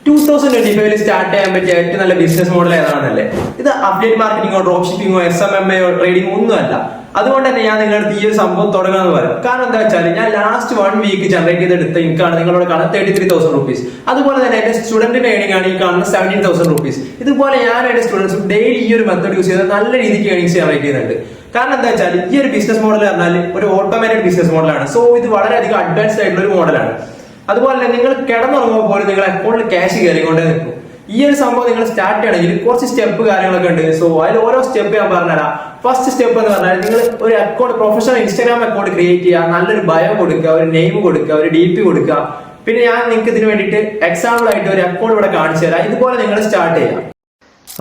2025 start ചെയ്യാൻ പറ്റിയ ഏറ്റവും നല്ല ബിസിനസ് മോഡൽ ഏതാണെന്നല്ലേ? ഇത് അപ്ഡേറ്റ് മാർക്കറ്റിംഗോ ഡ്രോപ്പ് ഷിപ്പിംഗോ SMMA ട്രേഡിംഗോ ഒന്നുമല്ല. അതുകൊണ്ട് തന്നെ ഞാൻ നിങ്ങളുടെ ഈ ഒരു സംഭവം തുടങ്ങാന്ന് പറയും. കാരണം എന്താ വെച്ചാൽ ഞാൻ ലാസ്റ്റ് 1 വീക്ക് ജനറേറ്റ് ചെയ്തെടുത്ത ഇൻകാണ് നിങ്ങളോട് കാണാൻ 33,000 റുപ്പീസ്. അതുപോലെ തന്നെ എന്റെ സ്റ്റുഡന്റിന്റെ ഏണിംഗ് ആണ് ഈ കാണുന്ന 17,000 റുപ്പീസ്. ഇതുപോലെ ഞാൻ എന്റെ സ്റ്റുഡൻസും ഡെയിലി ഈ ഒരു മെത്തേഡ് യൂസ് ചെയ്ത് നല്ല രീതിക്ക് ഏണിംഗ്സ് ജനറേറ്റ് ചെയ്യുന്നുണ്ട്. കാരണം എന്താ വെച്ചാൽ ഈ ഒരു ബിസിനസ് മോഡൽ പറഞ്ഞാൽ ഒരു ഓട്ടോമേറ്റഡ് ബിസിനസ് മോഡലാണ്. സോ ഇത് വളരെയധികം അഡ്വാൻസ്ഡ് ആയിട്ടുള്ള ഒരു മോഡലാണ്. അതുപോലെ തന്നെ നിങ്ങൾ കിടന്നുറങ്ങുമ്പോൾ പോലും നിങ്ങൾ അക്കൗണ്ടിൽ ക്യാഷ് കയറിക്കൊണ്ടേ നിൽക്കും. ഈ ഒരു സംഭവം നിങ്ങൾ സ്റ്റാർട്ട് ചെയ്യണമെങ്കിൽ കുറച്ച് സ്റ്റെപ്പ് കാര്യങ്ങളൊക്കെ ഉണ്ട്. സോ അതിൽ ഓരോ സ്റ്റെപ്പ് ഞാൻ പറഞ്ഞുതരാം. ഫസ്റ്റ് സ്റ്റെപ്പ് എന്ന് പറഞ്ഞാൽ നിങ്ങൾ ഒരു account professional Instagram account create ചെയ്യുക, നല്ലൊരു ബയോ കൊടുക്കുക, ഒരു നെയിം കൊടുക്കുക, ഒരു DP കൊടുക്കുക. പിന്നെ ഞാൻ നിങ്ങൾക്ക് ഇതിന് വേണ്ടിയിട്ട് എക്സാമ്പിൾ ആയിട്ട് ഒരു അക്കൗണ്ട് ഇവിടെ കാണിച്ചു തരാം. ഇതുപോലെ നിങ്ങൾ സ്റ്റാർട്ട് ചെയ്യാം.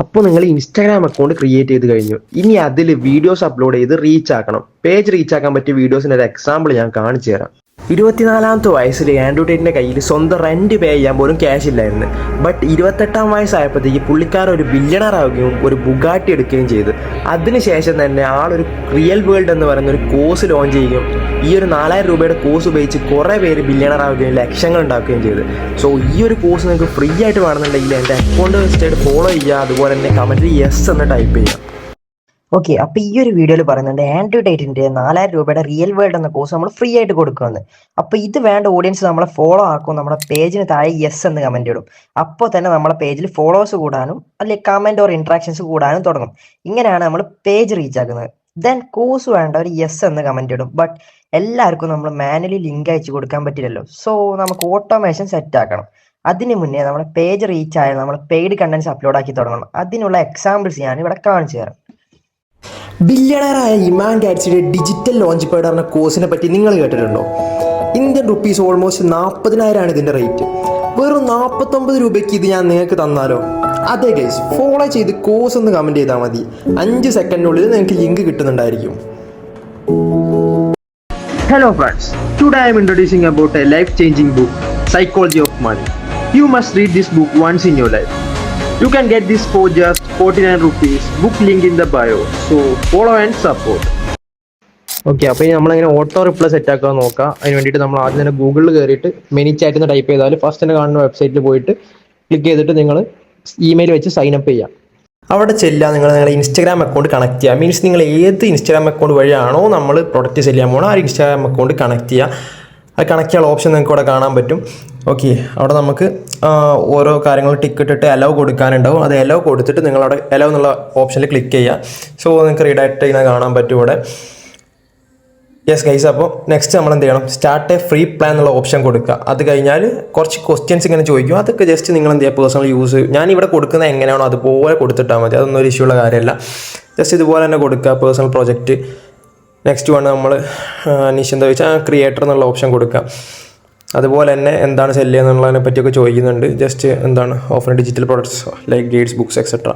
അപ്പോൾ നിങ്ങൾ ഇൻസ്റ്റാഗ്രാം അക്കൗണ്ട് ക്രിയേറ്റ് ചെയ്ത് കഴിഞ്ഞു. ഇനി അതിൽ വീഡിയോസ് അപ്ലോഡ് ചെയ്ത് റീച്ച് ആക്കണം. പേജ് റീച്ച് ആക്കാൻ പറ്റിയ വീഡിയോസിൻ്റെ ഒരു എക്സാമ്പിൾ ഞാൻ കാണിച്ചു തരാം. 24ാമത്തെ വയസ്സിൽ ആൻഡ്രൂ ടേറ്റിൻ്റെ കയ്യിൽ സ്വന്തം റെന്റ് പേ ചെയ്യാൻ പോലും ക്യാഷ് ഇല്ലായിരുന്നു. ബട്ട് 28ാം വയസ്സായപ്പോഴത്തേക്ക് പുള്ളിക്കാരൻ ഒരു ബില്യണർ ആവുകയും ഒരു ബുഗാട്ടി എടുക്കുകയും ചെയ്തു. അതിനുശേഷം തന്നെ ആളൊരു റിയൽ വേൾഡ് എന്ന് പറയുന്ന ഒരു കോഴ്സ് ലോഞ്ച് ചെയ്യുകയും ഈ ഒരു 4000 രൂപയുടെ കോഴ്സ് ഉപയോഗിച്ച് കുറേ പേര് ബില്യണർ ആവുകയും ലക്ഷങ്ങൾ ഉണ്ടാക്കുകയും ചെയ്തു. സോ ഈ ഒരു കോഴ്സ് നിങ്ങൾക്ക് ഫ്രീ ആയിട്ട് വേണമെന്നുണ്ടെങ്കിൽ എൻ്റെ അക്കൗണ്ട് വെച്ചിട്ട് ഫോളോ ചെയ്യുക. അതുപോലെ തന്നെ കമൻറ്റിൽ യെസ് എന്ന് ടൈപ്പ് ചെയ്യുക. ഓക്കെ, അപ്പൊ ഈ ഒരു വീഡിയോയിൽ പറയുന്നുണ്ട് ആൻഡ്രൂ ടേറ്റിന്റെ 4000 രൂപയുടെ റിയൽ വേൾഡ് എന്ന കോഴ്സ് നമ്മൾ ഫ്രീ ആയിട്ട് കൊടുക്കുമെന്ന്. അപ്പൊ ഇത് വേണ്ട ഓഡിയൻസ് നമ്മളെ ഫോളോ ആക്കും, നമ്മുടെ പേജിന് താഴെ യെസ് എന്ന് കമന്റ് ഇടും. അപ്പോൾ തന്നെ നമ്മളെ പേജിൽ ഫോളോവേഴ്സ് കൂടാനും അല്ലെങ്കിൽ കമന്റ് ഓർ ഇന്ററാക്ഷൻസ് കൂടാനും തുടങ്ങും. ഇങ്ങനെയാണ് നമ്മൾ പേജ് റീച്ച് ആക്കുന്നത്. ദെൻ കോഴ്സ് വേണ്ട ഒരു യെസ് എന്ന് കമന്റ് ഇടും. ബട്ട് എല്ലാവർക്കും നമ്മൾ മാനുവലി ലിങ്ക് അയച്ചു കൊടുക്കാൻ പറ്റില്ലല്ലോ. സോ നമുക്ക് ഓട്ടോമേഷൻ സെറ്റ് ആക്കണം. അതിന് മുന്നേ നമ്മുടെ പേജ് റീച്ച് ആയാൽ നമ്മൾ പെയ്ഡ് കണ്ടന്റ്സ് അപ്ലോഡ് ആക്കി തുടങ്ങണം. അതിനുള്ള എക്സാമ്പിൾസ് ഞാൻ ഇവിടെ കാണിച്ചു തരാം. ബില്യണറായ ഇമാൻ ഗാറ്റ്സിയുടെ ഡിജിറ്റൽ ലോഞ്ച് പാഡ് പറഞ്ഞ കോഴ്സിനെ പറ്റി നിങ്ങൾ കേട്ടിട്ടുണ്ടോ? ഇന്ത്യൻ റുപ്പീസ് ഓൾമോസ്റ്റ് 40,000 ഇതിൻ്റെ റേറ്റ്. വെറും 49 രൂപയ്ക്ക് ഇത് ഞാൻ നിങ്ങൾക്ക് തന്നാലോ? അതെ ഗൈസ്, ഫോളോ ചെയ്ത് കോഴ്സ് ഒന്ന് കമൻറ്റ് ചെയ്താൽ മതി. 5 സെക്കൻഡിനുള്ളിൽ നിങ്ങൾക്ക് link കിട്ടുന്നുണ്ടായിരിക്കും. Hello friends, today I am introducing about a life-changing book, Psychology of Money. You must read this book once in your life. You can get this for just 49 rupees. Book link in the bio. So follow and support. Okay, അപ്പോൾ ഇനി നമ്മളിങ്ങനെ auto reply set ആക്കാൻ നോക്കാം. അതിന് വേണ്ടിയിട്ട് നമ്മൾ ആദ്യം തന്നെ ഗൂഗിളിൽ കയറിയിട്ട് മെനി ചാറ്റ് എന്ന് ടൈപ്പ് ചെയ്താൽ ഫസ്റ്റ് തന്നെ കാണുന്ന വെബ്സൈറ്റിൽ പോയിട്ട് ക്ലിക്ക് ചെയ്തിട്ട് നിങ്ങൾ ഇമെയിൽ വെച്ച് സൈൻ അപ്പ് ചെയ്യാം. അവിടെ ചെല്ലുക, നിങ്ങളുടെ ഇൻസ്റ്റാഗ്രാം അക്കൗണ്ട് കണക്ട് ചെയ്യുക. മീൻസ് നിങ്ങൾ ഏത് ഇൻസ്റ്റാഗ്രാം അക്കൗണ്ട് വഴിയാണോ നമ്മൾ പ്രൊഡക്റ്റ് സെല് ചെയ്യാൻ പോകണം ആ ഇൻസ്റ്റാഗ്രാം അക്കൗണ്ട് കണക്ട് ചെയ്യുക. അത് കണക്ട് ചെയ്യാനുള്ള ഓപ്ഷൻ നിങ്ങൾക്ക് ഇവിടെ കാണാൻ പറ്റും. ഓക്കെ, അവിടെ നമുക്ക് ഓരോ കാര്യങ്ങൾ ടിക്ക് ഇട്ടിട്ട് അലോ കൊടുക്കാനുണ്ടാവും. അത് അലോ കൊടുത്തിട്ട് നിങ്ങളവിടെ അലോ എന്നുള്ള ഓപ്ഷനിൽ ക്ലിക്ക് ചെയ്യുക. സോ നിങ്ങൾക്ക് റീഡയറക്റ്റ് ചെയ്യുന്നത് കാണാൻ പറ്റും ഇവിടെ. യെസ് ഗൈസ്, അപ്പോൾ നെക്സ്റ്റ് നമ്മൾ എന്ത് ചെയ്യണം? സ്റ്റാർട്ട് എ ഫ്രീ പ്ലാൻ എന്നുള്ള ഓപ്ഷൻ കൊടുക്കുക. അത് കഴിഞ്ഞാൽ കുറച്ച് ക്വസ്റ്റ്യൻസ് ഇങ്ങനെ ചോദിക്കും. അതൊക്കെ ജസ്റ്റ് നിങ്ങൾ എന്ത് ചെയ്യുക, പേഴ്സണൽ യൂസ് ഞാനിവിടെ കൊടുക്കുന്നത് എങ്ങനെയാണോ അതുപോലെ കൊടുത്തിട്ടാൽ മതി. അതൊന്നും ഒരു ഇഷ്യൂ ഉള്ള കാര്യമല്ല. ജസ്റ്റ് ഇതുപോലെ തന്നെ കൊടുക്കുക. Personal project. നെക്സ്റ്റ് വേണം നമ്മൾ നിഷ് എന്താ വെച്ചാൽ ക്രിയേറ്റർ എന്നുള്ള ഓപ്ഷൻ കൊടുക്കുക. അതുപോലെ തന്നെ എന്താണ് സെല് ചെയ്യുക എന്നുള്ളതിനെ പറ്റിയൊക്കെ ചോദിക്കുന്നുണ്ട്. ജസ്റ്റ് എന്താണ് offer digital products like guides, books etcetera.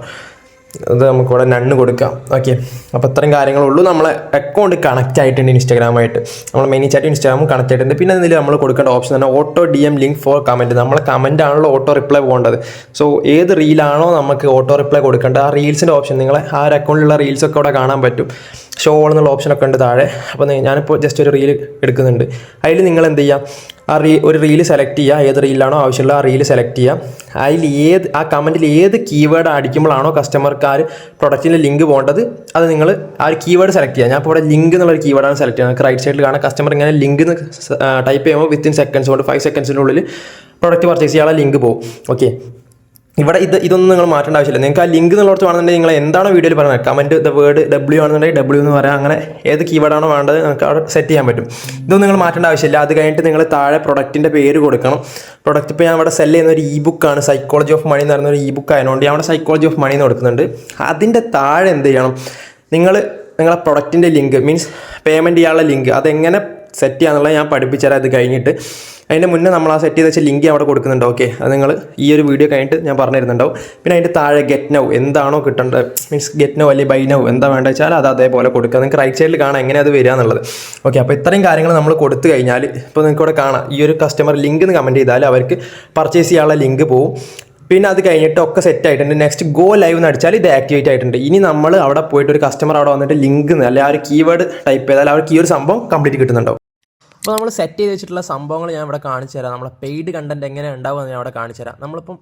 അത് നമുക്കിവിടെ നണ്ണ് കൊടുക്കാം. ഓക്കെ, അപ്പോൾ ഇത്രയും കാര്യങ്ങളുള്ളൂ. നമ്മളെ അക്കൗണ്ട് കണക്റ്റ് ആയിട്ടുണ്ട് ഇൻസ്റ്റാഗ്രാമായിട്ട്. നമ്മൾ മെയിൻ ചാറ്റ് ഇൻസ്റ്റാഗ്രാമും കണക്റ്റ് ആയിട്ടുണ്ട്. പിന്നെ അതിൽ നമ്മൾ കൊടുക്കേണ്ട ഓപ്ഷൻ തന്നെ auto DM link for comment. നമ്മളെ കമൻ്റ് ആണല്ലോ ഓട്ടോ റിപ്ലൈ പോകേണ്ടത്. സോ ഏത് റീലാണോ നമുക്ക് ഓട്ടോ റിപ്ലൈ കൊടുക്കേണ്ടത് ആ റീൽസിൻ്റെ ഓപ്ഷൻ നിങ്ങളെ ആ ഒരു അക്കൗണ്ടിലുള്ള റീൽസൊക്കെ ഇവിടെ കാണാൻ പറ്റും. ഷോ ഓൾ എന്നുള്ള ഓപ്ഷനൊക്കെ ഉണ്ട് താഴെ. അപ്പോൾ ഞാനിപ്പോൾ ജസ്റ്റ് ഒരു റീൽ എടുക്കുന്നുണ്ട്. അതിൽ നിങ്ങൾ എന്ത് ചെയ്യുക, ഒരു റീല് സെലക്ട് ചെയ്യുക. ഏത് റീലാണോ ആവശ്യമുള്ള ആ റീല് സെലക്ട് ചെയ്യുക. അതിൽ ആ കമൻറ്റിൽ ഏത് കീവേഡ് അടിക്കുമ്പോഴാണോ കസ്റ്റമർക്ക് ആ പ്രൊഡക്റ്റിൻ്റെ ലിങ്ക് പോകേണ്ടത് അത് നിങ്ങൾ ആ ഒരു കീവേഡ് സെലക്ട് ചെയ്യുക. ഞാൻ ഇപ്പോൾ ഇവിടെ ലിങ്ക് എന്നുള്ളൊരു കീവേഡാണ് സെലക്ട് ചെയ്യുന്നത്. റൈറ്റ് സൈഡിൽ കാണാം കസ്റ്റമർ ഇങ്ങനെ ലിങ്ക് എന്ന് ടൈപ്പ് ചെയ്യുമ്പോൾ വിത്തിൻ സെക്കൻഡ്സ് കൊണ്ട് 5 സെക്കൻഡ്സിനുള്ളിൽ പ്രൊഡക്റ്റ് പർച്ചേസ് ചെയ്യാനുള്ള ലിങ്ക് പോകും. ഓക്കെ, ഇവിടെ ഇതൊന്നും നിങ്ങൾ മാറ്റേണ്ട ആവശ്യമില്ല. നിങ്ങൾക്ക് ആ ലിങ്ക് എന്നുള്ളടത്ത് വേണമെന്നുണ്ടെങ്കിൽ നിങ്ങൾ എന്താണോ വീഡിയോയിൽ പറയുന്നത് കമൻറ്റ് ദ വേർഡ് W ആണെന്നുണ്ടെങ്കിൽ W എന്ന് പറയാം. അങ്ങനെ ഏത് കീവേഡാണോ വേണ്ടത് നിങ്ങൾക്ക് അവിടെ സെറ്റ് ചെയ്യാൻ പറ്റും. ഇതൊന്നും നിങ്ങൾ മാറ്റേണ്ട ആവശ്യമില്ല. അത് കഴിഞ്ഞിട്ട് നിങ്ങൾ താഴെ പ്രൊഡക്റ്റിൻ്റെ പേര് കൊടുക്കണം. പ്രൊഡക്റ്റ് ഇപ്പോൾ ഞാൻ ഇവിടെ സെല് ചെയ്യുന്ന ഒരു ബുക്കാണ്, സൈക്കോളജി ഓഫ് മണി എന്ന് പറയുന്ന ഒരു ബുക്ക് ആയതുകൊണ്ട് ഞാൻ അവിടെ സൈക്കോളജി ഓഫ് മണി എന്ന് കൊടുക്കുന്നുണ്ട്. അതിൻ്റെ താഴെ എന്ത് ചെയ്യണം, നിങ്ങളെ പ്രൊഡക്റ്റിൻ്റെ ലിങ്ക് മീൻസ് പേയ്മെൻറ്റ് ചെയ്യാനുള്ള ലിങ്ക് അതെങ്ങനെ സെറ്റ് ചെയ്യാന്നുള്ളത് ഞാൻ പഠിപ്പിച്ചു തരാം. അത് കഴിഞ്ഞിട്ട് അതിൻ്റെ മുന്നേ നമ്മൾ ആ സെറ്റ് ചെയ്ത് വെച്ച ലിങ്ക് അവിടെ കൊടുക്കുന്നുണ്ട്. ഓക്കെ, അത് നിങ്ങൾ ഈ ഒരു വീഡിയോ കഴിഞ്ഞിട്ട് ഞാൻ പറഞ്ഞു തരുന്നുണ്ടാവും. പിന്നെ അതിൻ്റെ താഴെ ഗെറ്റ് നൗ എന്താണോ കിട്ടേണ്ടത്, മീൻസ് ഗെറ്റ് നൗ അല്ലെങ്കിൽ ബൈ നൗ എന്താ വേണ്ടത് വെച്ചാൽ അത് അതേപോലെ കൊടുക്കുക. നിങ്ങൾക്ക് റൈറ്റ് സൈഡിൽ കാണാം എങ്ങനെ അത് വരിക എന്നുള്ളത്. ഓക്കെ, അപ്പോൾ ഇത്രയും കാര്യങ്ങൾ നമ്മൾ കൊടുത്തു കഴിഞ്ഞാൽ ഇപ്പോൾ നിങ്ങൾക്ക് ഇവിടെ കാണാം ഈ ഒരു കസ്റ്റമർ ലിങ്ക് എന്ന് കമൻറ്റ് ചെയ്താൽ അവർക്ക് പർച്ചേസ് ചെയ്യാനുള്ള ലിങ്ക് പോകും. പിന്നെ അത് കഴിഞ്ഞിട്ട് ഒക്കെ സെറ്റ് ആയിട്ടുണ്ട്. നെക്സ്റ്റ് ഗോ ലൈവ് എന്ന് അടിച്ചാൽ ഇത് ആക്ടിവേറ്റ് ആയിട്ടുണ്ട്. ഇനി നമ്മൾ അവിടെ പോയിട്ട് ഒരു കസ്റ്റമർ അവിടെ വന്നിട്ട് ലിങ്ക് അല്ലെങ്കിൽ ആ ഒരു കീവേഡ് ടൈപ്പ് ചെയ്താൽ അവർക്ക് ഈ ഒരു സംഭവം കംപ്ലീറ്റ് കിട്ടുന്നുണ്ടാവും. അപ്പോൾ നമ്മൾ സെറ്റ് ചെയ്ത് വെച്ചിട്ടുള്ള സംഭവങ്ങൾ ഞാൻ ഇവിടെ കാണിച്ചു തരാം. നമ്മളെ പെയ്ഡ് കണ്ടന്റ് എങ്ങനെ ഉണ്ടാവുമെന്ന് ഞാൻ ഇവിടെ കാണിച്ചു തരാം. നമ്മളിപ്പം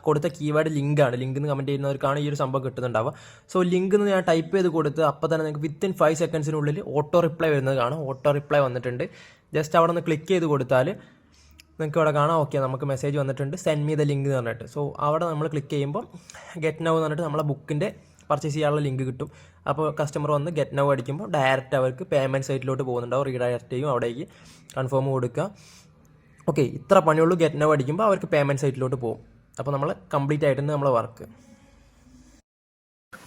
കൊടുത്ത കീവേഡ് ലിങ്കാണ്. ലിങ്ക് എന്ന് കമൻറ്റ് ചെയ്യുന്നവർക്കാണ് ഈ ഒരു സംഭവം കിട്ടുന്നുണ്ടാവുക. സോ ലിങ്ക് എന്ന് ഞാൻ ടൈപ്പ് ചെയ്ത് കൊടുത്ത് അപ്പോൾ തന്നെ നിങ്ങൾക്ക് വിത്തിൻ 5 സെക്കൻഡ്സിനുള്ളിൽ ഓട്ടോ റിപ്ലൈ വരുന്നത് കാണാം. ഓട്ടോ റിപ്ലൈ വന്നിട്ടുണ്ട്. ജസ്റ്റ് അവിടെ നിന്ന് ക്ലിക്ക് ചെയ്ത് കൊടുത്താൽ നിങ്ങൾക്ക് ഇവിടെ കാണാം. ഓക്കെ, നമുക്ക് മെസ്സേജ് വന്നിട്ടുണ്ട്, സെൻഡ് മീ ദ ലിങ്ക് എന്ന് പറഞ്ഞിട്ട്. സോ അവിടെ നമ്മൾ ക്ലിക്ക് ചെയ്യുമ്പോൾ ഗെറ്റ് നൗ എന്ന് പറഞ്ഞിട്ട് നമ്മളെ ബുക്കിൻ്റെ പർച്ചേസ് ചെയ്യാനുള്ള ലിങ്ക് കിട്ടും. അപ്പോൾ കസ്റ്റമർ വന്ന് ഗെറ്റ് നൗ അടിക്കുമ്പോൾ ഡയറക്റ്റ് അവർക്ക് പേയ്മെൻറ്റ് സൈറ്റിലോട്ട് പോകുന്നുണ്ടാവും. റീഡയറക്റ്റ് ചെയ്യും, അവിടേക്ക് കൺഫേം കൊടുക്കുക. ഓക്കെ, ഇത്ര പണിയുള്ളൂ. ഗെറ്റ് നൗ അടിക്കുമ്പോൾ അവർക്ക് പേയ്മെൻറ്റ് സൈറ്റിലോട്ട് പോകും. അപ്പോൾ നമ്മൾ കംപ്ലീറ്റ് ആയിട്ടുണ്ട് നമ്മളെ വർക്ക്.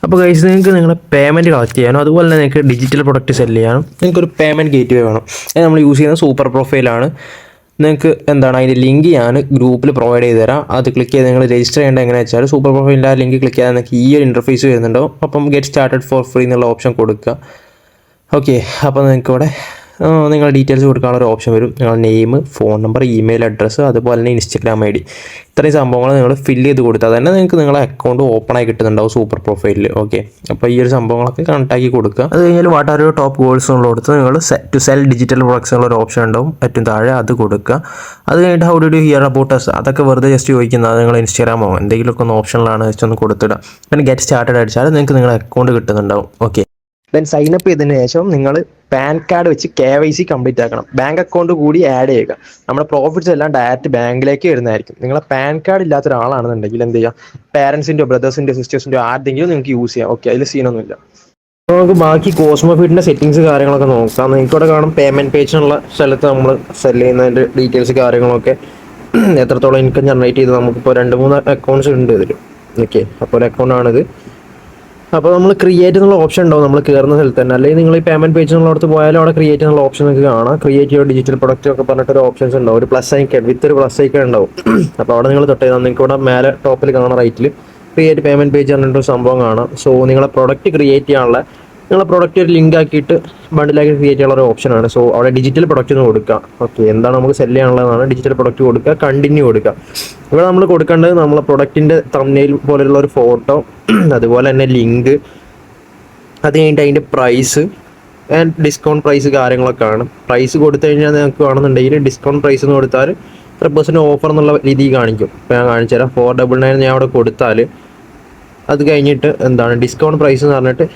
അപ്പോൾ ഗൈസ്, നിങ്ങൾക്ക് നിങ്ങളുടെ പേയ്മെൻറ്റ് കളക്ട് ചെയ്യാനോ അതുപോലെ തന്നെ നിങ്ങൾക്ക് ഡിജിറ്റൽ പ്രൊഡക്റ്റ് സെല് ചെയ്യാനും നിങ്ങൾക്കൊരു പേയ്മെൻറ്റ് ഗേറ്റ് വേ വേണം. അത് നമ്മൾ യൂസ് ചെയ്യുന്നത് സൂപ്പർ പ്രൊഫൈലാണ്. നിങ്ങൾക്ക് എന്താണ് അതിൻ്റെ ലിങ്ക് ഞാൻ ഗ്രൂപ്പിൽ പ്രൊവൈഡ് ചെയ്ത് തരാം. അത് ക്ലിക്ക് ചെയ്ത് നിങ്ങൾ രജിസ്റ്റർ ചെയ്യേണ്ടത് എങ്ങനെയാണെന്ന് വെച്ചാൽ സൂപ്പർ പ്രൊഫൈലിൻ്റെ ആ ലിങ്ക് ക്ലിക്ക് ചെയ്താൽ നിങ്ങൾക്ക് ഈ ഒരു ഇൻ്റർഫേസ് വരുന്നുണ്ടാവും. അപ്പം ഗെറ്റ് സ്റ്റാർട്ടഡ് ഫോർ ഫ്രീ എന്നുള്ള ഓപ്ഷൻ കൊടുക്കുക. ഓക്കെ, അപ്പോൾ നിങ്ങൾക്ക് ഇവിടെ നിങ്ങളുടെ ഡീറ്റെയിൽസ് കൊടുക്കാനുള്ള ഒരു ഓപ്ഷൻ വരും. നിങ്ങളുടെ name, phone number, email address, അതുപോലെ തന്നെ ഇൻസ്റ്റാഗ്രാം ID, ഇത്രയും സംഭവങ്ങൾ നിങ്ങൾ ഫില്ല് ചെയ്ത് കൊടുത്താൽ തന്നെ നിങ്ങൾക്ക് നിങ്ങളുടെ അക്കൗണ്ട് ഓപ്പൺ ആയി കിട്ടുന്നുണ്ടാവും സൂപ്പർ പ്രൊഫൈലിൽ. ഓക്കെ, അപ്പോൾ ഈ ഒരു സംഭവങ്ങളൊക്കെ കണക്ട് ആക്കി കൊടുക്കുക. അത് കഴിഞ്ഞാൽ what are your top goals എന്നുള്ളടത്ത് നിങ്ങൾ ടു സെൽ ഡിജിറ്റൽ പ്രൊഡക്ട്സ് എന്നുള്ള ഒരു ഓപ്ഷൻ ഉണ്ടാവും ഏറ്റവും താഴെ, അത് കൊടുക്കുക. അത് കഴിഞ്ഞിട്ട് how did you hear about us, അതൊക്കെ വെറുതെ ജസ്റ്റ് ചോദിക്കുന്നത്. അത് നിങ്ങൾ ഇൻസ്റ്റാഗ്രാമോ എന്തെങ്കിലുമൊക്കെ ഒന്ന് ഓപ്ഷനിലാണ് ജസ്റ്റ് ഒന്ന് കൊടുത്തിടുക. പിന്നെ ഗെറ്റ് സ്റ്റാർട്ടഡ് അടിച്ചാൽ നിങ്ങൾക്ക് നിങ്ങളുടെ അക്കൗണ്ട് കിട്ടുന്നുണ്ടാവും. ഓക്കെ, ദെൻ സൈൻ അപ്പ് ചെയ്തതിന് ശേഷം നിങ്ങൾ പാൻ കാർഡ് വെച്ച് KYC കംപ്ലീറ്റ് ആക്കണം. ബാങ്ക് അക്കൗണ്ട് കൂടി ആഡ് ചെയ്യുക. നമ്മുടെ പ്രോഫിറ്റ്സ് എല്ലാം ഡയറക്റ്റ് ബാങ്കിലേക്ക് വരുന്നതായിരിക്കും. നിങ്ങളെ പാൻ കാർഡ് ഇല്ലാത്ത ഒരാളാണെന്നുണ്ടെങ്കിൽ എന്ത് ചെയ്യുക, പാരൻസിൻ്റെയോ ബ്രദേഴ്സിൻ്റെയോ സിസ്റ്റേഴ്സിൻ്റെയോ ആരുടെങ്കിലും നിങ്ങൾക്ക് യൂസ് ചെയ്യാം. ഓക്കെ, അതിൽ സീനൊന്നുമില്ല. നമുക്ക് ബാക്കി കോസ്മോഫീഡിൻ്റെ സെറ്റിങ്സ് കാര്യങ്ങളൊക്കെ നോക്കാം. നിങ്ങൾക്ക് ഇവിടെ കാണും പേയ്മെൻറ്റ് പേജിനുള്ള സ്ഥലത്ത് നമ്മൾ സെല് ചെയ്യുന്നതിൻ്റെ ഡീറ്റെയിൽസ് കാര്യങ്ങളൊക്കെ എത്രത്തോളം ഇൻകം ജനറേറ്റ് ചെയ്ത് നമുക്കിപ്പോൾ 2-3 അക്കൗണ്ട്സ് ഉണ്ട് ഇതിൽ. ഓക്കെ, അപ്പോൾ ഒരു അക്കൗണ്ടാണിത്. അപ്പോൾ നമ്മൾ ക്രിയേറ്റ് എന്നുള്ള ഓപ്ഷൻ ഉണ്ടാവും നമ്മൾ കയറുന്ന സ്ഥലത്ത് തന്നെ. അല്ലെങ്കിൽ നിങ്ങൾ ഈ പേയ്മെൻറ്റ് പേജ് എന്നുള്ളടത്ത് പോയാലും അവിടെ ക്രിയേറ്റ് എന്നുള്ള ഓപ്ഷൻ നിങ്ങൾക്ക് കാണാം. ക്രിയേറ്റ് ചെയ്യുക ഡിജിറ്റൽ പ്രൊഡക്റ്റ് ഒക്കെ പറഞ്ഞിട്ടൊരു ഓപ്ഷൻസ് ഉണ്ടാവും. ഒരു പ്ലസ് ഐക്കൺ വിത്ത് ഒരു പ്ലസ് ഐക്കൺ ഉണ്ടാവും. അപ്പോൾ അവിടെ നിങ്ങൾ തൊട്ട് ചെയ്താൽ നിങ്ങൾക്ക് ഇവിടെ മേലെ ടോപ്പിൽ കാണാം റൈറ്റിൽ ക്രിയേറ്റ് പേയ്മെൻറ്റ് പേജ് പറഞ്ഞിട്ടൊരു സംഭവം കാണാം. സോ നിങ്ങളെ പ്രൊഡക്റ്റ് ക്രിയേറ്റ് ചെയ്യാനുള്ള നിങ്ങളെ പ്രൊഡക്റ്റ് ഒരു ലിങ്ക് ആക്കിയിട്ട് ബണ്ടിലാക്കി ക്രിയേറ്റ് ചെയ്യാനുള്ള ഒരു ഓപ്ഷനാണ്. സോ അവിടെ ഡിജിറ്റൽ പ്രൊഡക്റ്റ് എന്ന് കൊടുക്കുക. ഓക്കെ, എന്താണ് നമുക്ക് സെല് ചെയ്യാനുള്ളതാണ് ഡിജിറ്റൽ പ്രൊഡക്റ്റ് കൊടുക്കുക. കണ്ടിന്യൂ കൊടുക്കുക. ഇവിടെ നമ്മൾ കൊടുക്കേണ്ടത് നമ്മളെ പ്രൊഡക്റ്റിൻ്റെ തംബ്നെയിൽ പോലെയുള്ള ഒരു ഫോട്ടോ, അതുപോലെ തന്നെ ലിങ്ക്, അത് കഴിഞ്ഞിട്ട് അതിൻ്റെ പ്രൈസ് ആൻഡ് ഡിസ്കൗണ്ട് പ്രൈസ് കാര്യങ്ങളൊക്കെ ആണ്. പ്രൈസ് കൊടുത്തു കഴിഞ്ഞാൽ നിങ്ങൾക്ക് വേണമെന്നുണ്ടെങ്കിൽ ഡിസ്കൗണ്ട് പ്രൈസ് എന്ന് കൊടുത്താൽ 3% ഓഫർ എന്നുള്ള രീതിയിൽ കാണിക്കും. ഇപ്പോൾ ഞാൻ കാണിച്ചു തരാം. 499 ഞാൻ അവിടെ കൊടുത്താൽ അത് കഴിഞ്ഞിട്ട് എന്താണ് ഡിസ്കൗണ്ട് പ്രൈസ് എന്ന് പറഞ്ഞിട്ട്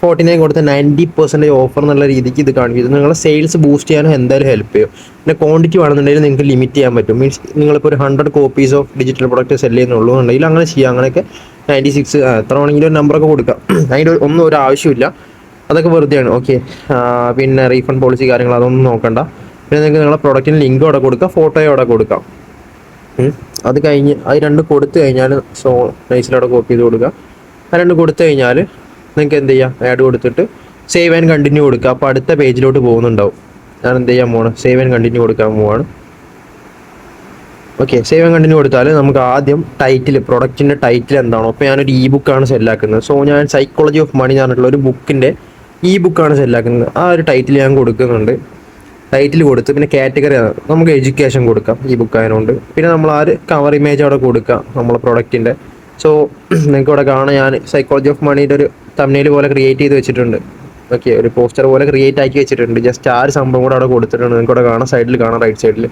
49 കൊടുത്ത 90% ഓഫർ എന്നുള്ള രീതിക്ക് ഇത് കാണിക്കും. ഇത് നിങ്ങളെ സെയിൽസ് ബൂസ്റ്റ് ചെയ്യാനും എന്തായാലും ഹെൽപ്പ് ചെയ്യും. പിന്നെ ക്വാണ്ടിറ്റി വേണമെന്നുണ്ടെങ്കിൽ നിങ്ങൾക്ക് ലിമിറ്റ് ചെയ്യാൻ പറ്റും. മീൻസ് നിങ്ങളിപ്പോൾ ഒരു 100 copies of digital product sell ചെയ്യുന്നുള്ളൂ എന്നുണ്ടെങ്കിൽ അങ്ങനെ ചെയ്യാം. അങ്ങനെയൊക്കെ 96 എത്ര വേണമെങ്കിലും ഒരു നമ്പറൊക്കെ കൊടുക്കാം. അതിൻ്റെ ഒന്നും ഒരു ആവശ്യമില്ല, അതൊക്കെ വെറുതെയാണ്. ഓക്കെ, പിന്നെ റീഫണ്ട് പോളിസി കാര്യങ്ങൾ അതൊന്നും നോക്കണ്ട. പിന്നെ നിങ്ങൾക്ക് നിങ്ങളുടെ പ്രൊഡക്റ്റിന് ലിങ്ക് അവിടെ കൊടുക്കാം, ഫോട്ടോയും അവിടെ കൊടുക്കാം. അത് കഴിഞ്ഞ് അത് 2 കൊടുത്തു കഴിഞ്ഞാൽ സോ നൈസിലവിടെ കോപ്പി ചെയ്ത് കൊടുക്കുക. ആ 2 കൊടുത്തു കഴിഞ്ഞാൽ നിങ്ങൾക്ക് എന്ത് ചെയ്യാം, ആഡ് കൊടുത്തിട്ട് സേവ് ആൻഡ് കണ്ടിന്യൂ കൊടുക്കുക. അപ്പോൾ അടുത്ത പേജിലോട്ട് പോകുന്നുണ്ടാവും. ഞാൻ എന്ത് ചെയ്യാൻ പോവാണ്, സേവ് ആൻഡ് കണ്ടിന്യൂ കൊടുക്കാൻ പോവാണ്. ഓക്കെ, സേവ് ആൻഡ് കണ്ടിന്യൂ കൊടുത്താൽ നമുക്ക് ആദ്യം ടൈറ്റിൽ, പ്രൊഡക്റ്റിൻ്റെ ടൈറ്റിൽ എന്താണോ. അപ്പോൾ ഞാനൊരു ബുക്കാണ് സെല്ലാക്കുന്നത്. സോ ഞാൻ സൈക്കോളജി ഓഫ് മണി എന്ന് പറഞ്ഞിട്ടുള്ള ഒരു ബുക്കിൻ്റെ ബുക്കാണ് സെല്ലാക്കുന്നത്. ആ ഒരു ടൈറ്റിൽ ഞാൻ കൊടുക്കുന്നുണ്ട്. ടൈറ്റിൽ കൊടുത്ത് പിന്നെ കാറ്റഗറി നമുക്ക് എഡ്യൂക്കേഷൻ കൊടുക്കാം ഈ ബുക്ക് ആയതുകൊണ്ട്. പിന്നെ നമ്മൾ ആ ഒരു കവർ ഇമേജ് അവിടെ കൊടുക്കാം നമ്മളെ പ്രൊഡക്റ്റിൻ്റെ. സോ നിങ്ങൾക്ക് ഇവിടെ കാണാം, ഞാൻ സൈക്കോളജി ഓഫ് മണിയുടെ ഒരു തംബ്നെയിൽ പോലെ ക്രിയേറ്റ് ചെയ്ത് വെച്ചിട്ടുണ്ട്. ഓക്കെ, ഒരു പോസ്റ്റർ പോലെ ക്രിയേറ്റ് ആക്കി വെച്ചിട്ടുണ്ട്. ജസ്റ്റ് ആ ഒരു സംഭവം കൂടെ അവിടെ കൊടുത്തിട്ടുണ്ട്. നിങ്ങൾക്ക് ഇവിടെ കാണാം, സൈഡിൽ കാണാം, റൈറ്റ് സൈഡിൽ.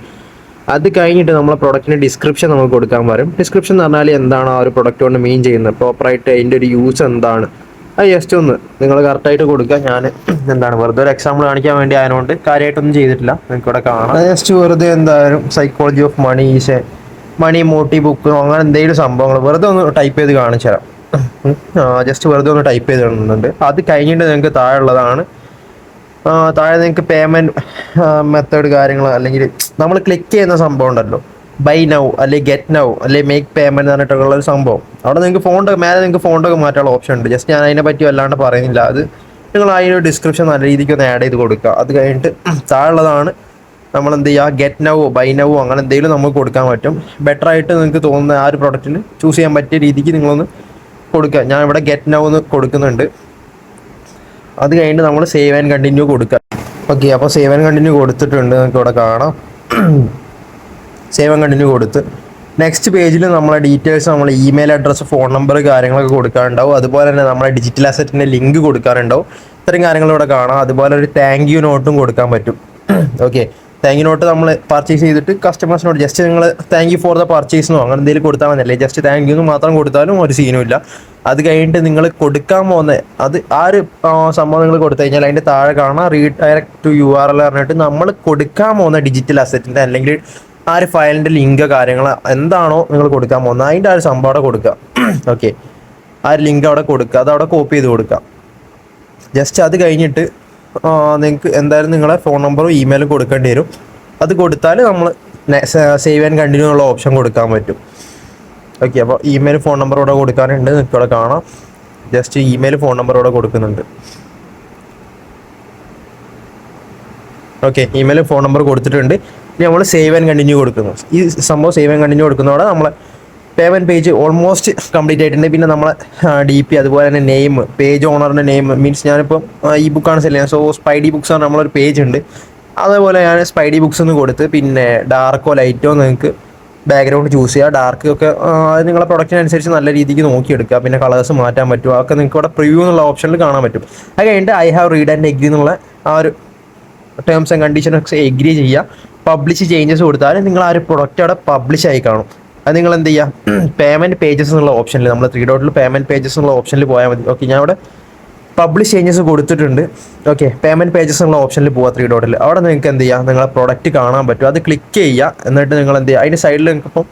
അത് കഴിഞ്ഞിട്ട് നമ്മളെ പ്രൊഡക്റ്റിൻ്റെ ഡിസ്ക്രിപ്ഷൻ നമുക്ക് കൊടുക്കാൻ വരും. ഡിസ്ക്രിപ്ഷൻ എന്ന് പറഞ്ഞാൽ എന്താണ് ആ ഒരു പ്രൊഡക്റ്റ് കൊണ്ട് മീൻ ചെയ്യുന്നത്, പ്രോപ്പറായിട്ട് അതിൻ്റെ ഒരു യൂസ് എന്താണ്, അത് ജസ്റ്റ് ഒന്ന് നിങ്ങൾ കറക്റ്റായിട്ട് കൊടുക്കുക. ഞാൻ എന്താണ് വെറുതെ ഒരു എക്സാമ്പിൾ കാണിക്കാൻ വേണ്ടി ആയതുകൊണ്ട് കാര്യമായിട്ടൊന്നും ചെയ്തിട്ടില്ല. നിങ്ങൾക്ക് ഇവിടെ കാണാം. ജസ്റ്റ് വെറുതെ എന്തായാലും psychology of money is a money മോട്ടി ബുക്ക് അങ്ങനെ എന്തെങ്കിലും സംഭവങ്ങൾ വെറുതെ ഒന്ന് ടൈപ്പ് ചെയ്ത് കാണിച്ചു തരാം. ജസ്റ്റ് വെറുതെ ഒന്ന് ടൈപ്പ് ചെയ്ത് തരുന്നുണ്ട്. അത് കഴിഞ്ഞിട്ട് നിങ്ങൾക്ക് താഴെ ഉള്ളതാണ്. താഴെ നിങ്ങൾക്ക് പേയ്മെൻറ്റ് മെത്തേഡ് കാര്യങ്ങൾ, അല്ലെങ്കിൽ നമ്മൾ ക്ലിക്ക് ചെയ്യുന്ന സംഭവം ഉണ്ടല്ലോ, ബൈ നൗ അല്ലെങ്കിൽ ഗെറ്റ് നൗ അല്ലെങ്കിൽ മേക്ക് പേയ്മെൻറ്റ് എന്ന് പറഞ്ഞിട്ടുള്ള ഒരു സംഭവം. അവിടെ നിങ്ങൾക്ക് ഫോണിൻ്റെ മേലെ നിങ്ങൾക്ക് ഫോണിൻ്റെ മാറ്റാനുള്ള ഓപ്ഷൻ ഉണ്ട്. ജസ്റ്റ് ഞാൻ അതിനെ പറ്റി വല്ലാണ്ട് പറയുന്നില്ല. അത് നിങ്ങൾ അതിനൊരു ഡിസ്ക്രിപ്ഷൻ നല്ല രീതിക്ക് ഒന്ന് ആഡ് ചെയ്ത് കൊടുക്കുക. അത് കഴിഞ്ഞിട്ട് താഴെയുള്ളതാണ് നമ്മൾ എന്ത് ചെയ്യുക, ഗെറ്റ് നൗ, ബൈ നൗ അങ്ങനെ എന്തെങ്കിലും നമുക്ക് കൊടുക്കാൻ പറ്റും. ബെറ്റർ ആയിട്ട് നിങ്ങൾക്ക് തോന്നുന്ന ആ ഒരു പ്രൊഡക്റ്റിന് ചൂസ് ചെയ്യാൻ പറ്റിയ രീതിക്ക് നിങ്ങളൊന്ന് കൊടുക്കുക. ഞാൻ ഇവിടെ ഗെറ്റ് നൗ എന്ന് കൊടുക്കുന്നുണ്ട്. അത് കഴിഞ്ഞിട്ട് നമ്മൾ സേവ് ആൻഡ് കണ്ടിന്യൂ കൊടുക്കുക. ഓക്കെ, അപ്പോൾ സേവ് ആൻഡ് കണ്ടിന്യൂ കൊടുത്തിട്ടുണ്ട്. നിങ്ങൾക്ക് ഇവിടെ കാണാം. സേവ് ആൻഡ് കണ്ടിന്യൂ കൊടുത്ത് നെക്സ്റ്റ് പേജിൽ നമ്മളെ ഡീറ്റെയിൽസ്, നമ്മളെ ഇമെയിൽ അഡ്രസ്സ്, ഫോൺ നമ്പർ കാര്യങ്ങളൊക്കെ കൊടുക്കാറുണ്ടാവും. അതുപോലെ തന്നെ നമ്മളെ ഡിജിറ്റൽ അസറ്റിൻ്റെ ലിങ്ക് കൊടുക്കാറുണ്ടാവും. ഇത്തരം കാര്യങ്ങൾ ഇവിടെ കാണാം. അതുപോലെ ഒരു താങ്ക് യു നോട്ടും കൊടുക്കാൻ പറ്റും. ഓക്കെ, താങ്ക് യു നോട്ട് നമ്മൾ പർച്ചേസ് ചെയ്തിട്ട് കസ്റ്റമേഴ്സിനോട് ജസ്റ്റ് നിങ്ങൾ താങ്ക് യു ഫോർ ദ പർച്ചേസിനോ അങ്ങനെ എന്തെങ്കിലും കൊടുത്താൽ മതിയല്ലേ, ജസ്റ്റ് താങ്ക് യു എന്ന് മാത്രം കൊടുത്താലും ഒരു സീനും ഇല്ല. അത് കഴിഞ്ഞിട്ട് നിങ്ങൾ കൊടുക്കാൻ പോകുന്ന അത് ആ ഒരു സംഭവം നിങ്ങൾ കൊടുത്തു കഴിഞ്ഞാൽ അതിൻ്റെ താഴെ കാണാം റീഡയറക്ട് ടു URL പറഞ്ഞിട്ട് നമ്മൾ കൊടുക്കാൻ പോകുന്ന ഡിജിറ്റൽ അസറ്റിൻ്റെ അല്ലെങ്കിൽ ആ ഒരു ഫയലിൻ്റെ ലിങ്ക് കാര്യങ്ങൾ എന്താണോ നിങ്ങൾ കൊടുക്കാൻ പോകുന്നത് അതിൻ്റെ ആ ഒരു സംഭവം അവിടെ കൊടുക്കുക. ഓക്കെ, ആ ഒരു ലിങ്ക് അവിടെ കൊടുക്കുക, അത് അവിടെ കോപ്പി ചെയ്ത് കൊടുക്കുക. ജസ്റ്റ് അത് കഴിഞ്ഞിട്ട് നിങ്ങൾക്ക് എന്തായാലും നിങ്ങളെ ഫോൺ നമ്പറും ഇമെയിലും കൊടുക്കേണ്ടി വരും. അത് കൊടുത്താൽ നമ്മൾ സേവ് ആൻഡ് കണ്ടിന്യൂ എന്നുള്ള ഓപ്ഷൻ കൊടുക്കാൻ പറ്റും. ഓക്കെ, അപ്പോൾ ഇമെയിൽ ഫോൺ നമ്പർ ഇവിടെ കൊടുക്കാനുണ്ട്, നിങ്ങൾക്ക് ഇവിടെ കാണാം. ജസ്റ്റ് ഇമെയിൽ ഫോൺ നമ്പർ ഇവിടെ കൊടുക്കുന്നുണ്ട്. ഓക്കെ, ഇമെയിൽ ഫോൺ നമ്പർ കൊടുത്തിട്ടുണ്ട്. ഇനി നമ്മൾ സേവ് ആൻഡ് കണ്ടിന്യൂ കൊടുക്കുന്നു. ഈ സംഭവം സേവ് ആൻഡ് കണ്ടിന്യൂ കൊടുക്കുന്നതോടെ നമ്മളെ പേയ്മെൻറ്റ് പേജ് ഓൾമോസ്റ്റ് കംപ്ലീറ്റ് ആയിട്ടുണ്ട്. പിന്നെ നമ്മളെ DP അതുപോലെ തന്നെ നെയിം, പേജ് ഓണറിൻ്റെ നെയിം മീൻസ് ഞാനിപ്പം ഈ ബുക്കാണ് സെല് ചെയ്യുന്നത്. സോ സ്പൈഡി ബുക്സ് ആണ് നമ്മളൊരു പേജ് ഉണ്ട്. അതേപോലെ ഞാൻ സ്പൈഡി ബുക്സ് എന്ന് കൊടുത്ത് പിന്നെ ഡാർക്കോ ലൈറ്റോ നിങ്ങൾക്ക് ബാക്ക്ഗ്രൗണ്ട് ചൂസ് ചെയ്യുക. ഡാർക്ക് ഒക്കെ അത് നിങ്ങളുടെ പ്രൊഡക്റ്റിനനുസരിച്ച് നല്ല രീതിക്ക് നോക്കിയെടുക്കുക. പിന്നെ കളേഴ്സ് മാറ്റാൻ പറ്റും, അതൊക്കെ നിങ്ങൾക്ക് ഇവിടെ പ്രിവ്യൂ എന്നുള്ള ഓപ്ഷനിൽ കാണാൻ പറ്റും. അത് കഴിഞ്ഞിട്ട് I have read and agree എന്നുള്ള ആ ഒരു ടേംസ് ആൻഡ് കണ്ടീഷനൊക്കെ എഗ്രി ചെയ്യുക. പബ്ലിഷ് ചേഞ്ചസ് കൊടുത്താൽ നിങ്ങൾ ആ ഒരു പ്രൊഡക്റ്റ് അവിടെ പബ്ലിഷ് ആയി കാണും. അത് നിങ്ങൾ എന്ത് ചെയ്യുക, പേയ്മെൻറ്റ് പേജസ് എന്നുള്ള ഓപ്ഷനിൽ നമ്മൾ 3 ഡോട്ടിൽ പേയ്മെൻറ്റ് പേജസ് എന്നുള്ള ഓപ്ഷനിൽ പോയാൽ മതി. ഓക്കെ, ഞാൻ അവിടെ പബ്ലിഷ് ചേഞ്ചസ് കൊടുത്തിട്ടുണ്ട്. ഓക്കെ, പേയ്മെൻറ്റ് പേജസ് എന്നുള്ള ഓപ്ഷനിൽ പോവുക 3 ഡോട്ടിൽ. അവിടെ നിങ്ങൾക്ക് എന്ത് ചെയ്യുക, നിങ്ങളെ പ്രൊഡക്റ്റ് കാണാൻ പറ്റും. അത് ക്ലിക്ക് ചെയ്യുക. എന്നിട്ട് നിങ്ങൾ എന്ത് ചെയ്യുക, അതിൻ്റെ സൈഡിൽ നിങ്ങൾക്കിപ്പം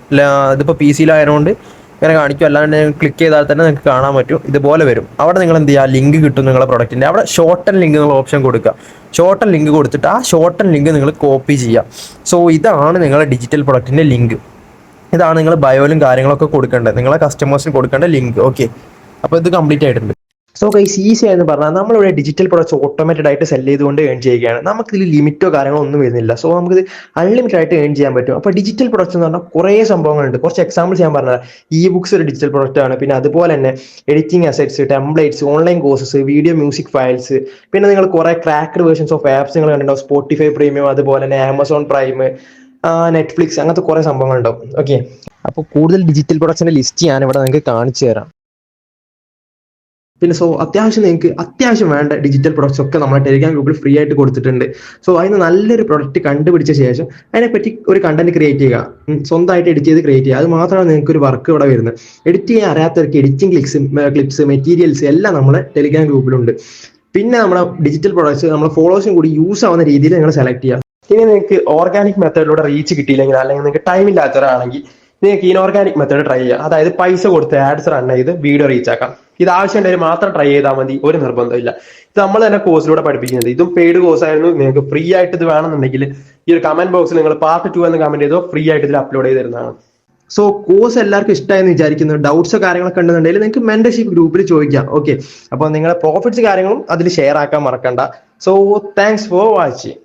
ഇതിപ്പോൾ PC ആയതുകൊണ്ട് ഇങ്ങനെ കാണിക്കും, അല്ലാണ്ട് ക്ലിക്ക് ചെയ്താൽ തന്നെ നിങ്ങൾക്ക് കാണാൻ പറ്റും. ഇതുപോലെ വരും. അവിടെ നിങ്ങൾ എന്ത് ചെയ്യുക, ലിങ്ക് കിട്ടും നിങ്ങളുടെ പ്രൊഡക്റ്റിൻ്റെ. അവിടെ ഷോർട്ടൻ ലിങ്ക് എന്നുള്ള ഓപ്ഷൻ കൊടുക്കുക. ഷോർട്ടൻ ലിങ്ക് കൊടുത്തിട്ട് ആ ഷോർട്ടൻ ലിങ്ക് നിങ്ങൾ കോപ്പി ചെയ്യുക. സോ ഇതാണ് നിങ്ങളുടെ ഡിജിറ്റൽ പ്രൊഡക്റ്റിൻ്റെ ലിങ്ക്. ഇതാണ് നിങ്ങൾ ബയോയിലും കാര്യങ്ങളൊക്കെ കൊടുക്കേണ്ടത്, നിങ്ങളെ കസ്റ്റമേഴ്സിന് കൊടുക്കേണ്ട ലിങ്ക്. ഓക്കെ, അപ്പോൾ ഇത് കംപ്ലീറ്റ് ആയിട്ടുണ്ട്. സോ ഗൈസ്, ഈസി എന്ന് പറഞ്ഞാൽ നമ്മളിവിടെ ഡിജിറ്റൽ പ്രൊഡക്ട്സ് ഓട്ടോമാറ്റഡ് ആയിട്ട് സെല് ചെയ്തുകൊണ്ട് ഏൺ ചെയ്യുകയാണ്. നമുക്കിതിൽ ലിമിറ്റോ കാര്യങ്ങളോ ഒന്നും വരുന്നില്ല. സോ നമുക്കിത് അൺലിമിറ്റഡ് ആയിട്ട് ഏൺ ചെയ്യാൻ പറ്റും. അപ്പോൾ ഡിജിറ്റൽ പ്രൊഡക്ട്സ് എന്ന് പറഞ്ഞാൽ കുറേ സംഭവങ്ങളുണ്ട്. കുറച്ച് എക്സാമ്പിൾസ് ഞാൻ പറഞ്ഞത്, ബുക്സ് ഒരു ഡിജിറ്റൽ പ്രൊഡക്റ്റ് ആണ്. പിന്നെ അതുപോലെ തന്നെ editing assets, templates, online courses, video music files, പിന്നെ നിങ്ങൾ കുറേ ക്രാക്ക്ഡ് വേർഷൻസ് ഓഫ് ആപ്സ് നിങ്ങൾ കണ്ടിട്ടുണ്ടാവും. സ്പോട്ടിഫൈ പ്രീമിയം, അതുപോലെ തന്നെ ആമസോൺ പ്രൈം, നെറ്റ്ഫ്ലിക്സ്, അങ്ങനത്തെ കുറേ സംഭവങ്ങളുണ്ടാവും. ഓക്കെ, അപ്പോൾ കൂടുതൽ ഡിജിറ്റൽ പ്രൊഡക്ട്സിന്റെ ലിസ്റ്റ് ഞാൻ ഇവിടെ നിങ്ങൾക്ക് കാണിച്ചു തരാം. പിന്നെ നിങ്ങൾക്ക് അത്യാവശ്യം വേണ്ട ഡിജിറ്റൽ പ്രൊഡക്ട്സ് ഒക്കെ നമ്മുടെ ടെലിഗ്രാം ഗ്രൂപ്പിൽ ഫ്രീ ആയിട്ട് കൊടുത്തിട്ടുണ്ട്. സോ അതിന് നല്ലൊരു പ്രൊഡക്റ്റ് കണ്ടുപിടിച്ച ശേഷം അതിനെപ്പറ്റി ഒരു കണ്ടന്റ് ക്രിയേറ്റ് ചെയ്യുക, സ്വന്തമായിട്ട് എഡിറ്റ് ചെയ്ത് ക്രിയേറ്റ് ചെയ്യുക. അത് മാത്രമാണ് നിങ്ങൾക്ക് ഒരു വർക്ക് ഇവിടെ വരുന്നത്. എഡിറ്റ് ചെയ്യാൻ അറിയാത്തവർക്ക് എഡിറ്റിംഗ് ക്ലിപ്സ്, മെറ്റീരിയൽസ് എല്ലാം നമ്മുടെ ടെലിഗ്രാം ഗ്രൂപ്പിലുണ്ട്. പിന്നെ നമ്മുടെ ഡിജിറ്റൽ പ്രൊഡക്ട്സ് നമ്മുടെ ഫോളോവേഴ്സും കൂടി യൂസ് ആവുന്ന രീതിയിൽ നിങ്ങൾ സെലക്ട് ചെയ്യുക. ഇനി നിങ്ങൾക്ക് ഓർഗാനിക് മെത്തേഡിലൂടെ റീച്ച് കിട്ടിയില്ലെങ്കിൽ, അല്ലെങ്കിൽ നിങ്ങൾക്ക് ടൈം ഇല്ലാത്തവരാണെങ്കിൽ നിങ്ങൾക്ക് ഇൻഓർഗാനിക് മെത്തേഡ് ട്രൈ ചെയ്യാം. അതായത് പൈസ കൊടുത്ത് ആഡ്സ് റൺ ചെയ്ത് വീഡിയോ റീച്ച് ആക്കാം. ഇത് ആവശ്യമുണ്ടെങ്കിൽ മാത്രം ട്രൈ ചെയ്താൽ മതി, ഒരു നിർബന്ധമില്ല. ഇത് നമ്മൾ തന്നെ കോഴ്സിലൂടെ പഠിപ്പിക്കുന്നത്. ഇതും പെയ്ഡ് കോഴ്സ് ആയിരുന്നു. നിങ്ങൾക്ക് ഫ്രീ ആയിട്ട് ഇത് വേണമെന്നുണ്ടെങ്കിൽ ഈ ഒരു കമന്റ് ബോക്സിൽ നിങ്ങൾ പാർട്ട് 2 എന്ന് കമന്റ് ചെയ്തോ, ഫ്രീ ആയിട്ട് ഇതിൽ അപ്ലോഡ് ചെയ്ത് തരുന്നതാണ്. സോ കോഴ്സ് എല്ലാവർക്കും ഇഷ്ടമായെന്ന് വിചാരിക്കുന്നു. ഡൗട്ട്സോ കാര്യങ്ങളൊക്കെ ഉണ്ടെന്നുണ്ടെങ്കിൽ നിങ്ങൾക്ക് മെന്റർഷിപ്പ് ഗ്രൂപ്പിൽ ചോദിക്കാം. ഓക്കെ, അപ്പോൾ നിങ്ങളുടെ പ്രോഫിറ്റ്സ് കാര്യങ്ങളും അതിൽ ഷെയർ ആക്കാൻ മറക്കണ്ട. So thanks for watching.